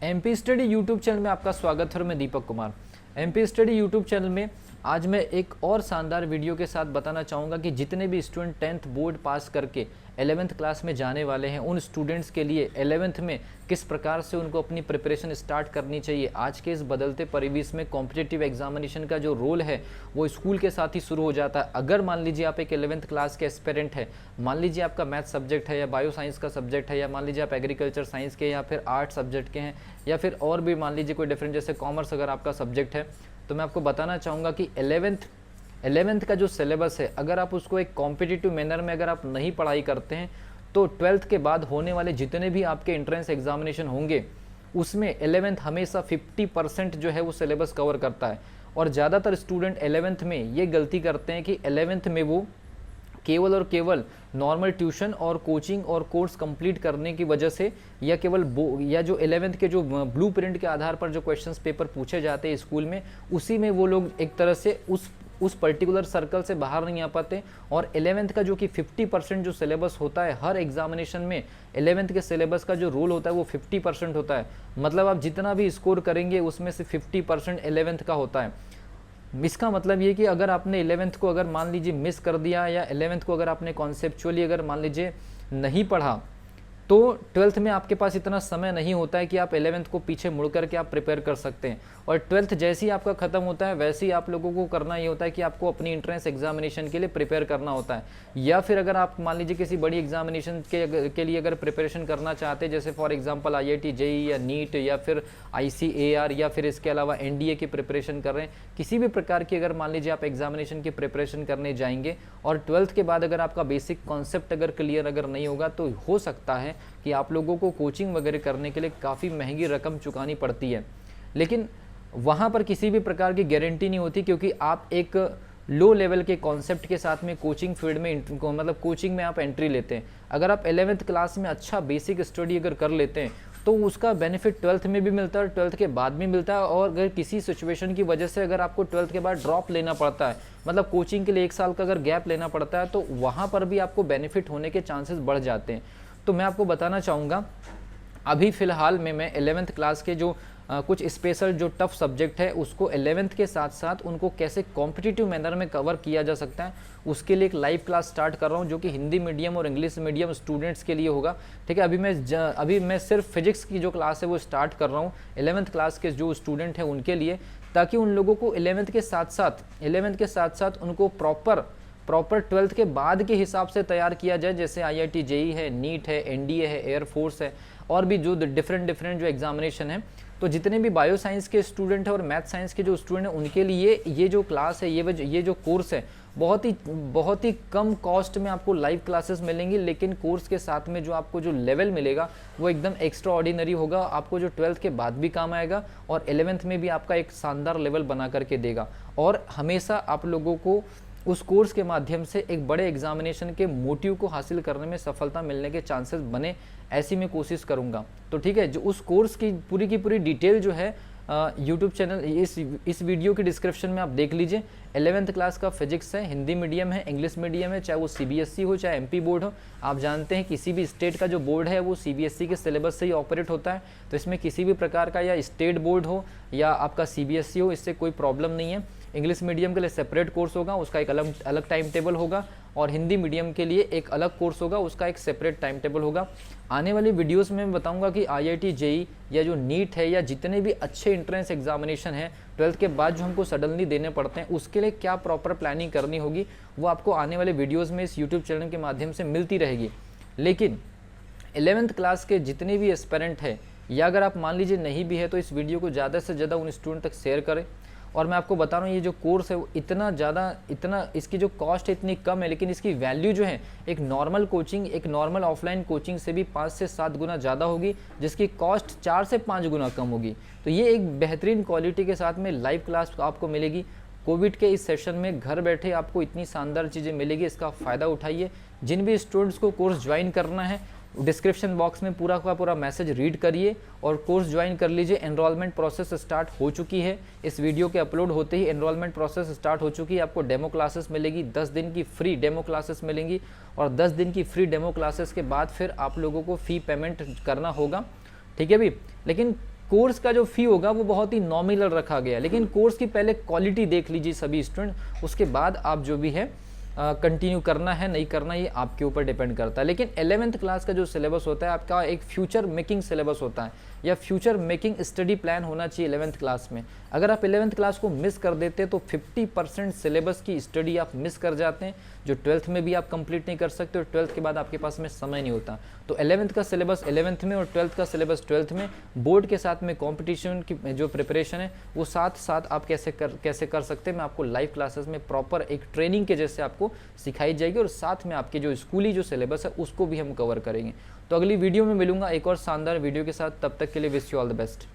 MP study YouTube channel में आपका स्वागत है और मैं Deepak Kumar. MP study YouTube channel में आज मैं एक और शानदार वीडियो के साथ बताना चाहूँगा कि जितने भी स्टूडेंट 10th बोर्ड पास करके 11th क्लास में जाने वाले हैं उन स्टूडेंट्स के लिए 11th में किस प्रकार से उनको अपनी प्रिपरेशन स्टार्ट करनी चाहिए। आज के इस बदलते परिवेश में कॉम्पिटिटिव एग्जामिनेशन का जो रोल है वो स्कूल के साथ ही शुरू हो जाता है। अगर मान लीजिए आप एक 11th क्लास के एस्पिरेंट है, मान लीजिए आपका मैथ सब्जेक्ट है या बायो साइंस का सब्जेक्ट है, या मान लीजिए आप एग्रीकल्चर साइंस के या फिर आर्ट सब्जेक्ट के हैं, या फिर और भी मान लीजिए कोई डिफरेंट जैसे कॉमर्स अगर आपका सब्जेक्ट है, तो मैं आपको बताना चाहूँगा कि 11th का जो सिलेबस है अगर आप उसको एक कॉम्पिटिटिव मैनर में अगर आप नहीं पढ़ाई करते हैं तो 12th के बाद होने वाले जितने भी आपके एंट्रेंस एग्जामिनेशन होंगे उसमें 11th हमेशा 50% जो है वो सिलेबस कवर करता है। और ज़्यादातर स्टूडेंट 11th में ये गलती करते हैं कि 11th में वो केवल और केवल नॉर्मल ट्यूशन और कोचिंग और कोर्स कंप्लीट करने की वजह से या केवल या जो 11th के जो ब्लूप्रिंट के आधार पर जो क्वेश्चंस पेपर पूछे जाते हैं स्कूल में, उसी में वो लोग एक तरह से उस पर्टिकुलर सर्कल से बाहर नहीं आ पाते। और 11th का जो कि 50% जो सिलेबस होता है हर एग्जामिनेशन में 11th के सिलेबस का जो रोल होता है वो 50% होता है। मतलब आप जितना भी स्कोर करेंगे उसमें से 50% 11th का होता है। इसका मतलब ये कि अगर आपने 11th को अगर मान लीजिए मिस कर दिया या 11th को अगर आपने कॉन्सेप्चुअली अगर मान लीजिए नहीं पढ़ा तो 12th में आपके पास इतना समय नहीं होता है कि आप 11th को पीछे मुड़ करके आप प्रिपेयर कर सकते हैं। और 12th जैसे ही आपका ख़त्म होता है वैसे ही आप लोगों को करना ये होता है कि आपको अपनी एंट्रेंस एग्जामिनेशन के लिए प्रिपेयर करना होता है। या फिर अगर आप मान लीजिए किसी बड़ी एग्जामिनेशन के लिए अगर प्रिपरेशन करना चाहते हैं, जैसे फॉर एग्जाम्पल IIT JEE या नीट या फिर ICAR या फिर इसके अलावा NDA की प्रिपरेशन कर रहे हैं, किसी भी प्रकार की अगर मान लीजिए आप एग्जामिनेशन की प्रिपरेशन करने जाएंगे और 12th के बाद अगर आपका बेसिक कॉन्सेप्ट अगर क्लियर अगर नहीं होगा तो हो सकता है कि आप लोगों को कोचिंग वगैरह करने के लिए काफ़ी महंगी रकम चुकानी पड़ती है। लेकिन वहाँ पर किसी भी प्रकार की गारंटी नहीं होती, क्योंकि आप एक लो लेवल के कॉन्सेप्ट के साथ में कोचिंग फील्ड में मतलब कोचिंग में आप एंट्री लेते हैं। अगर आप 11th क्लास में अच्छा बेसिक स्टडी अगर कर लेते हैं तो उसका बेनिफिट 12th में भी मिलता है और 12th के बाद भी मिलता है। और अगर किसी सिचुएशन की वजह से अगर आपको 12th के बाद ड्रॉप लेना पड़ता है, मतलब कोचिंग के लिए 1 साल का अगर गैप लेना पड़ता है, तो वहाँ पर भी आपको बेनिफिट होने के चांसेस बढ़ जाते हैं। तो मैं आपको बताना चाहूँगा अभी फ़िलहाल में मैं 11th क्लास के जो कुछ स्पेशल जो टफ सब्जेक्ट है उसको 11th के साथ साथ उनको कैसे कॉम्पिटिटिव मैनर में कवर किया जा सकता है उसके लिए एक लाइव क्लास स्टार्ट कर रहा हूँ, जो कि हिंदी मीडियम और इंग्लिश मीडियम स्टूडेंट्स के लिए होगा। ठीक है, अभी मैं सिर्फ फिजिक्स की जो क्लास है वो स्टार्ट कर रहा हूँ 11th क्लास के जो स्टूडेंट हैं उनके लिए, ताकि उन लोगों को 11th के साथ साथ उनको प्रॉपर 12th के बाद के हिसाब से तैयार किया जाए। जैसे IIT JEE है, नीट है, NDA है, एयरफोर्स है और भी जो डिफरेंट जो एग्जामिनेशन है। तो जितने भी बायो साइंस के स्टूडेंट हैं और मैथ साइंस के जो स्टूडेंट हैं उनके लिए ये जो क्लास है ये जो कोर्स है बहुत ही कम कॉस्ट में आपको लाइव क्लासेस मिलेंगी। लेकिन कोर्स के साथ में जो आपको जो लेवल मिलेगा वो एकदम एक्स्ट्रा ऑर्डिनरी होगा, आपको जो 12th के बाद भी काम आएगा और 11th में भी आपका एक शानदार लेवल बना करके देगा। और हमेशा आप लोगों को उस कोर्स के माध्यम से एक बड़े एग्जामिनेशन के मोटिव को हासिल करने में सफलता मिलने के चांसेस बने, ऐसी मैं कोशिश करूंगा। तो ठीक है, जो उस कोर्स की पूरी डिटेल जो है यूट्यूब चैनल इस वीडियो के डिस्क्रिप्शन में आप देख लीजिए। 11th क्लास का फिजिक्स है, हिंदी मीडियम है, इंग्लिश मीडियम है, चाहे वो CBSE हो चाहे MP बोर्ड हो। आप जानते हैं किसी भी स्टेट का जो बोर्ड है वो CBSE के सिलेबस से ही ऑपरेट होता है, तो इसमें किसी भी प्रकार का या स्टेट बोर्ड हो या आपका CBSE हो, इससे कोई प्रॉब्लम नहीं है। इंग्लिश मीडियम के लिए सेपरेट कोर्स होगा, उसका एक अलग टाइम टेबल होगा, और हिंदी मीडियम के लिए एक अलग कोर्स होगा, उसका एक सेपरेट टाइम टेबल होगा। आने वाली वीडियोस में मैं बताऊंगा कि IIT JEE या जो नीट है या जितने भी अच्छे एंट्रेंस एग्जामिनेशन है 12th के बाद जो हमको सडनली देने पड़ते हैं उसके लिए क्या प्रॉपर प्लानिंग करनी होगी, वो आपको आने वाले वीडियोज़ में इस यूट्यूब चैनल के माध्यम से मिलती रहेगी। लेकिन 11th क्लास के जितने भी एस्पिरेंट है या अगर आप मान लीजिए नहीं भी है तो इस वीडियो को ज़्यादा से ज़्यादा उन स्टूडेंट तक शेयर करें। और मैं आपको बता रहा हूँ ये जो कोर्स है वो इतना इसकी जो कॉस्ट है इतनी कम है, लेकिन इसकी वैल्यू जो है एक नॉर्मल ऑफलाइन कोचिंग से भी 5 से 7 गुना ज़्यादा होगी, जिसकी कॉस्ट 4 से 5 गुना कम होगी। तो ये एक बेहतरीन क्वालिटी के साथ में लाइव क्लास आपको मिलेगी। कोविड के इस सेशन में घर बैठे आपको इतनी शानदार चीज़ें मिलेगी, इसका फ़ायदा उठाइए। जिन भी स्टूडेंट्स को कोर्स ज्वाइन करना है डिस्क्रिप्शन बॉक्स में पूरा का पूरा मैसेज रीड करिए और कोर्स ज्वाइन कर लीजिए। एनरोलमेंट प्रोसेस स्टार्ट हो चुकी है, इस वीडियो के अपलोड होते ही एनरोलमेंट प्रोसेस स्टार्ट हो चुकी है। आपको डेमो क्लासेस मिलेगी, 10 दिन की फ्री डेमो क्लासेस मिलेंगी और 10 दिन की फ्री डेमो क्लासेस के बाद फिर आप लोगों को फ़ी पेमेंट करना होगा, ठीक है भी। लेकिन कोर्स का जो फ़ी होगा वो बहुत ही नॉमिनल रखा गया है, लेकिन कोर्स की पहले क्वालिटी देख लीजिए सभी स्टूडेंट, उसके बाद आप जो भी है कंटिन्यू करना है नहीं करना ये आपके ऊपर डिपेंड करता है। लेकिन 11th क्लास का जो सिलेबस होता है आपका एक फ्यूचर मेकिंग सिलेबस होता है या फ्यूचर मेकिंग स्टडी प्लान होना चाहिए 11th क्लास में। अगर आप 11th क्लास को मिस कर देते हैं तो 50% सिलेबस की स्टडी आप मिस कर जाते हैं, जो 12th में भी आप कंप्लीट नहीं कर सकते और 12th के बाद आपके पास में समय नहीं होता। तो 11th का सिलेबस 11th में और 12th का सिलेबस 12th में, बोर्ड के साथ में कॉम्पिटिशन की जो प्रिपरेशन है वो साथ साथ आप कैसे कर सकते हैं, मैं आपको लाइव क्लासेस में प्रॉपर एक ट्रेनिंग के जैसे आपको सिखाई जाएगी और साथ में आपके जो स्कूली जो सिलेबस है उसको भी हम कवर करेंगे। तो अगली वीडियो में मिलूंगा एक और शानदार वीडियो के साथ, तब तक के लिए wish you all the best.